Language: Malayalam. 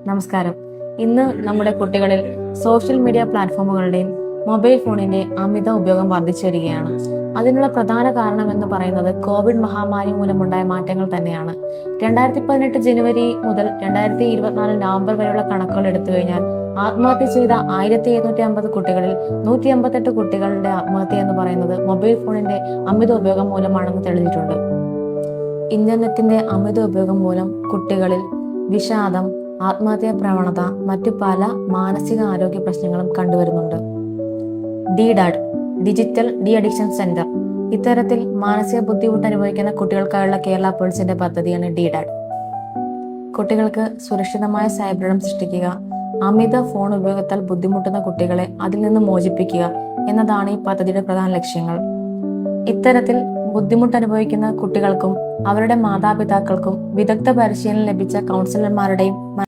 നമസ്കാരം. ഇന്ന് നമ്മുടെ കുട്ടികളിൽ സോഷ്യൽ മീഡിയ പ്ലാറ്റ്ഫോമുകളുടെയും മൊബൈൽ ഫോണിന്റെ അമിത ഉപയോഗം വർദ്ധിച്ചു വരികയാണ്. അതിനുള്ള പ്രധാന കാരണം എന്ന് പറയുന്നത് കോവിഡ് മഹാമാരി മൂലമുണ്ടായ മാറ്റങ്ങൾ തന്നെയാണ്. 2018 ജനുവരി മുതൽ 2024 നവംബർ വരെയുള്ള കണക്കുകൾ എടുത്തു കഴിഞ്ഞാൽ ആത്മഹത്യ ചെയ്ത 1750 കുട്ടികളിൽ 158 കുട്ടികളുടെ ആത്മഹത്യ എന്ന് പറയുന്നത് മൊബൈൽ ഫോണിന്റെ അമിത ഉപയോഗം മൂലമാണെന്ന് തെളിഞ്ഞിട്ടുണ്ട്. ഇന്റർനെറ്റിന്റെ അമിത ഉപയോഗം മൂലം കുട്ടികളിൽ വിഷാദം, ആത്മഹത്യാ പ്രവണത, മറ്റു പല മാനസിക ആരോഗ്യ പ്രശ്നങ്ങളും കണ്ടുവരുന്നുണ്ട്. DDAD, digital de addiction centre, ഇത്തരത്തിൽ മാനസിക ബുദ്ധിമുട്ട് അനുഭവിക്കുന്ന കുട്ടികൾക്കായുള്ള കേരള പോലീസിന്റെ പദ്ധതിയാണ് DDAD. കുട്ടികൾക്ക് സുരക്ഷിതമായ സൈബറിടം സൃഷ്ടിക്കുക, അമിത ഫോൺ ഉപയോഗത്താൽ ബുദ്ധിമുട്ടുന്ന കുട്ടികളെ അതിൽ നിന്ന് മോചിപ്പിക്കുക എന്നതാണ് ഈ പദ്ധതിയുടെ പ്രധാന ലക്ഷ്യങ്ങൾ. ഇത്തരത്തിൽ ബുദ്ധിമുട്ട് അനുഭവിക്കുന്ന കുട്ടികൾക്കും അവരുടെ മാതാപിതാക്കൾക്കും വിദഗ്ധ പരിശീലനം ലഭിച്ച കൗൺസിലർമാരുടെയും